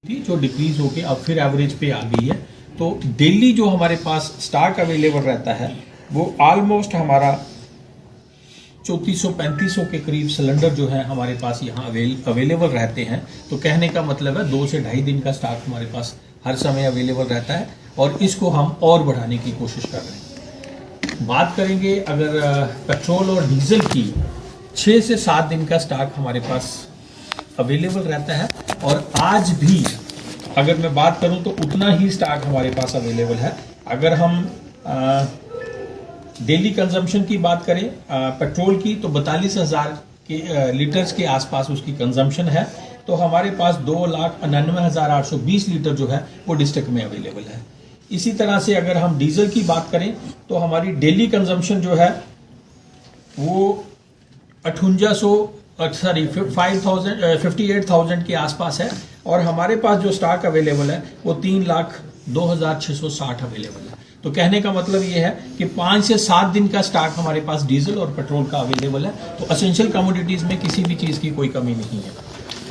थी जो डिक्रीज होके अब फिर एवरेज पे आ गई है। तो डेली जो हमारे पास स्टॉक अवेलेबल रहता है वो ऑलमोस्ट हमारा 3400-3500 के करीब सिलेंडर जो है हमारे पास यहाँ अवेलेबल रहते हैं। तो कहने का मतलब है 2 से ढाई दिन का स्टॉक हमारे पास हर समय अवेलेबल रहता है और इसको हम और बढ़ाने की कोशिश कर रहे हैं। बात करेंगे अगर पेट्रोल और डीजल की, 6 से 7 दिन का स्टॉक हमारे पास अवेलेबल रहता है और आज भी अगर मैं बात करूं तो उतना ही स्टॉक हमारे पास अवेलेबल है। अगर हम डेली कंजम्पशन की बात करें पेट्रोल की तो 42,000 के लीटर्स के आसपास उसकी कंजम्पशन है। तो हमारे पास 2,99,820 लीटर जो है वो डिस्ट्रिक्ट में अवेलेबल है। इसी तरह से अगर हम डीजल की बात करें तो हमारी डेली कंजम्पशन जो है वो 58,000 के आसपास है और हमारे पास जो स्टॉक अवेलेबल है वो 3,02,660 अवेलेबल है। तो कहने का मतलब ये है कि 5 से 7 दिन का स्टॉक हमारे पास डीजल और पेट्रोल का अवेलेबल है। तो एसेंशियल कमोडिटीज में किसी भी चीज की कोई कमी नहीं है।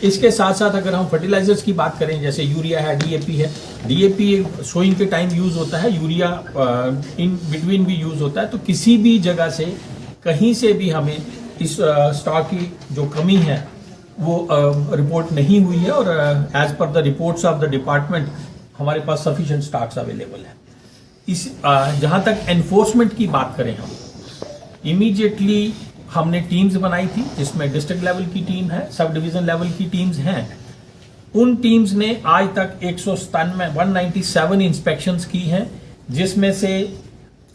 इसके साथ साथ अगर हम फर्टिलाइजर्स की बात करें, जैसे यूरिया है, डीएपी है। डीएपी सोइंग के टाइम यूज होता है, यूरिया इन बिटवीन भी यूज होता है। तो किसी भी जगह से कहीं से भी हमें इस स्टॉक की जो कमी है वो रिपोर्ट नहीं हुई है और as per the reports of the department हमारे पास सफिशिएंट स्टॉक्स अवेलेबल है। इस जहां तक एनफोर्समेंट की बात करें, हम इमीडिएटली हमने टीम्स बनाई थी जिसमें डिस्ट्रिक्ट लेवल की टीम है, सब डिवीजन लेवल की टीम्स हैं। उन टीम्स ने आज तक 197 इंस्पेक्शंस की हैं, जिसमें से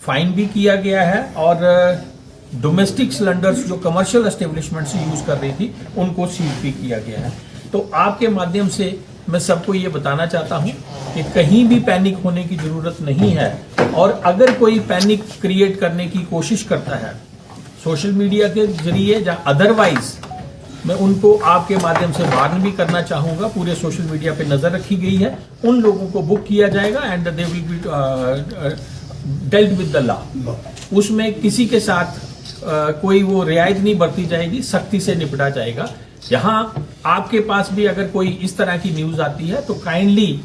फाइन भी किया गया है और डोमेस्टिक सिलेंडर्स जो कमर्शियल एस्टेब्लिशमेंट से यूज कर रही थी उनको सील भी किया गया है। तो आपके माध्यम से मैं सबको ये बताना चाहता हूं कि कहीं भी पैनिक होने की जरूरत नहीं है और अगर कोई पैनिक क्रिएट करने की कोशिश करता है सोशल मीडिया के जरिए या अदरवाइज, मैं उनको आपके माध्यम से वार्न भी करना चाहूंगा। पूरे सोशल मीडिया पे नजर रखी गई है, उन लोगों को बुक किया जाएगा and they will be dealt with the law. उसमें किसी के साथ कोई वो रियायत नहीं बरती जाएगी, सख्ती से निपटा जाएगा। यहाँ आपके पास भी अगर कोई इस तरह की न्यूज आती है तो काइंडली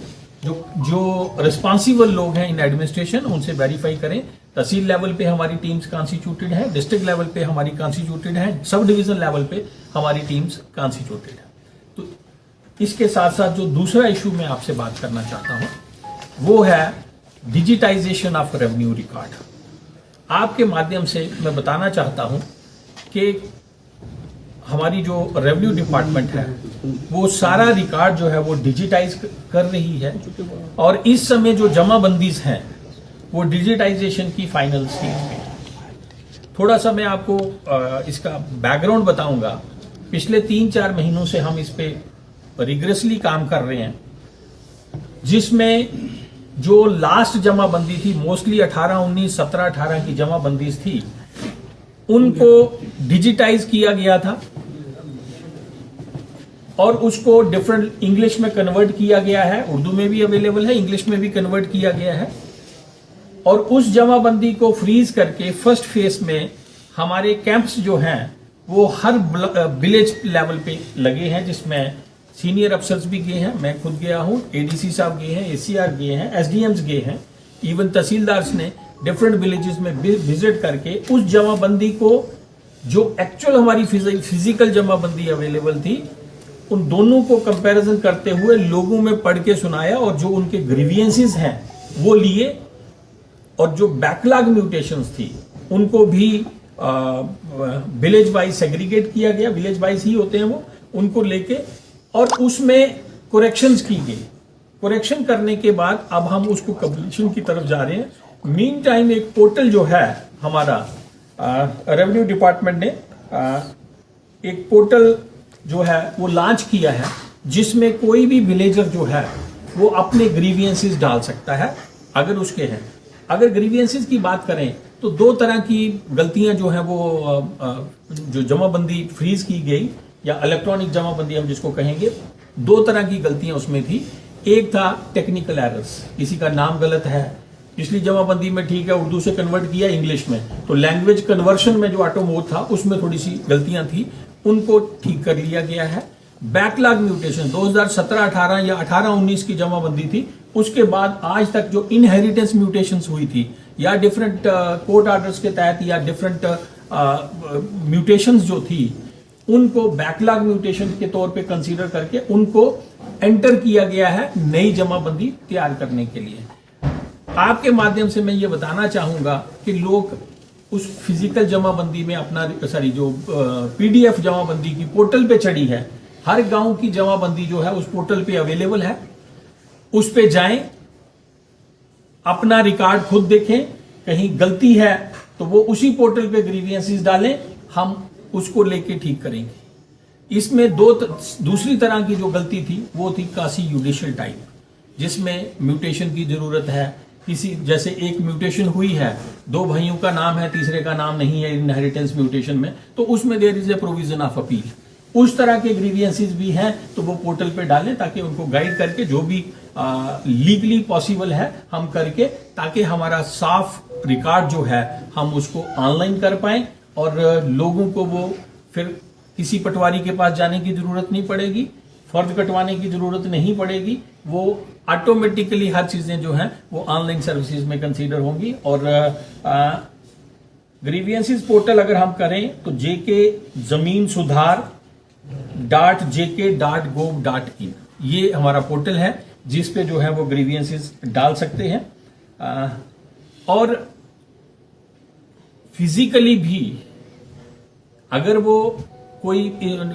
जो रिस्पॉन्सिबल लोग हैं इन एडमिनिस्ट्रेशन उनसे वेरीफाई करें। तहसील लेवल पे हमारी टीम्स कॉन्स्टिट्यूटेड है, डिस्ट्रिक्ट लेवल पे हमारी कॉन्स्टिट्यूटेड है, सब डिवीजन लेवल पे हमारी टीम्स कॉन्स्टिट्यूटेड है। तो इसके साथ साथ जो दूसरा इशू मैं आपसे बात करना चाहता हूं वो है डिजिटाइजेशन ऑफ रेवेन्यू रिकॉर्ड। आपके माध्यम से मैं बताना चाहता हूं कि हमारी जो रेवेन्यू डिपार्टमेंट है वो सारा रिकॉर्ड जो है वो डिजिटाइज कर रही है और इस समय जो जमाबंदीज हैं वो डिजिटाइजेशन की फाइनल स्टेज में। थोड़ा सा मैं आपको इसका बैकग्राउंड बताऊंगा। पिछले 3-4 महीनों से हम इस पे रिग्रेसली काम कर रहे हैं, जिसमें जो लास्ट जमाबंदी थी मोस्टली 18-19, 17-18 की जमाबंदी थी, उनको डिजिटाइज किया गया था और उसको डिफरेंट इंग्लिश में कन्वर्ट किया गया है, उर्दू में भी अवेलेबल है, इंग्लिश में भी कन्वर्ट किया गया है। और उस जमाबंदी को फ्रीज करके फर्स्ट फेज में हमारे कैंप्स जो हैं वो हर विलेज लेवल पे लगे हैं, जिसमें सीनियर अफसर्स भी गए हैं, मैं खुद गया हूं, एडीसी साहब गए हैं, एसीआर गए हैं, एसडीएम्स गए हैं, इवन तहसीलदार्स ने डिफरेंट विलेजेस में विजिट करके उस जमाबंदी को, जो एक्चुअल हमारी फिजिकल जमाबंदी अवेलेबल थी, उन दोनों को कंपैरिजन करते हुए लोगों में पढ़ के सुनाया और जो उनके ग्रीवियंसेस हैं वो लिए और जो बैकलॉग म्यूटेशंस थी उनको भी विलेज वाइज सेग्रीगेट किया गया, विलेज वाइज ही होते हैं वो, उनको लेके और उसमें कोरेक्शंस की गई। कोरेक्शन करने के बाद अब हम उसको कंप्लीशन की तरफ जा रहे हैं। मीन टाइम एक पोर्टल जो है हमारा रेवेन्यू डिपार्टमेंट ने एक पोर्टल जो है वो लॉन्च किया है, जिसमें कोई भी विलेजर जो है वो अपने ग्रीवियंसेस डाल सकता है अगर उसके हैं। अगर ग्रीवियंसेस की बात करें तो 2 तरह की गलतियां जो है वो जो जमाबंदी फ्रीज की गई या इलेक्ट्रॉनिक जमाबंदी हम जिसको कहेंगे, 2 तरह की गलतियां उसमें थी। एक था टेक्निकल एरर्स, किसी का नाम गलत है, पिछली जमाबंदी में ठीक है उर्दू से कन्वर्ट किया इंग्लिश में, तो लैंग्वेज कन्वर्शन में जो ऑटोमोड था उसमें थोड़ी सी गलतियां थी, उनको ठीक कर लिया गया है। बैकलॉग म्यूटेशन 2017-18 या 18-19 की जमाबंदी थी, उसके बाद आज तक जो इनहेरिटेंस म्यूटेशंस हुई थी या डिफरेंट कोर्ट ऑर्डर्स के तहत या डिफरेंट म्यूटेशंस जो थी, उनको बैकलॉग म्यूटेशन के तौर पे कंसीडर करके उनको एंटर किया गया है नई जमाबंदी तैयार करने के लिए। आपके माध्यम से मैं ये बताना चाहूंगा कि लोग उस फिजिकल जमाबंदी में अपना जो पीडीएफ जमाबंदी की पोर्टल पे चढ़ी है, हर गांव की जमाबंदी जो है उस पोर्टल पे अवेलेबल है, उस पे जाएं, अपना रिकॉर्ड खुद देखें, कहीं गलती है तो वो उसी पोर्टल पे ग्रीवियंसेस डालें, हम उसको लेके ठीक करेंगे। इसमें दूसरी तरह की जो गलती थी वो थी कासी जुडिशियल टाइप, जिसमें म्यूटेशन की जरूरत है, किसी जैसे एक म्यूटेशन हुई है, दो भाइयों का नाम है, तीसरे का नाम नहीं है इनहेरिटेंस म्यूटेशन में, तो उसमें there is a provision of appeal. उस तरह के ग्रीवियंसेस भी हैं तो वो पोर्टल पे डालें, ताकि उनको गाइड करके जो भी लीगली पॉसिबल है हम करके, ताकि हमारा साफ रिकॉर्ड जो है हम उसको ऑनलाइन कर पाएं और लोगों को वो फिर किसी पटवारी के पास जाने की जरूरत नहीं पड़ेगी, फर्ज कटवाने की जरूरत नहीं पड़ेगी, वो ऑटोमेटिकली हर चीजें जो हैं वो ऑनलाइन सर्विसेज में कंसीडर होंगी। और ग्रीवियंसेस पोर्टल अगर हम करें तो jk.jk.gov.in ये हमारा पोर्टल है, जिस पे जो है वो ग्रीवियंसेस डाल सकते हैं। और फिजिकली भी अगर वो कोई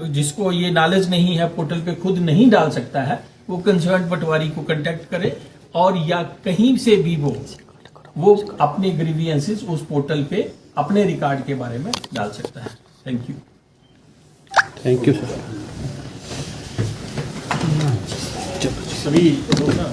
जिसको ये नॉलेज नहीं है पोर्टल पे खुद नहीं डाल सकता है, वो कंसर्न पटवारी को कांटेक्ट करे और या कहीं से भी वो अपने ग्रीवियंसेस उस पोर्टल पे अपने रिकॉर्ड के बारे में डाल सकता है। Thank you. Thank you sir. सभी लोग ना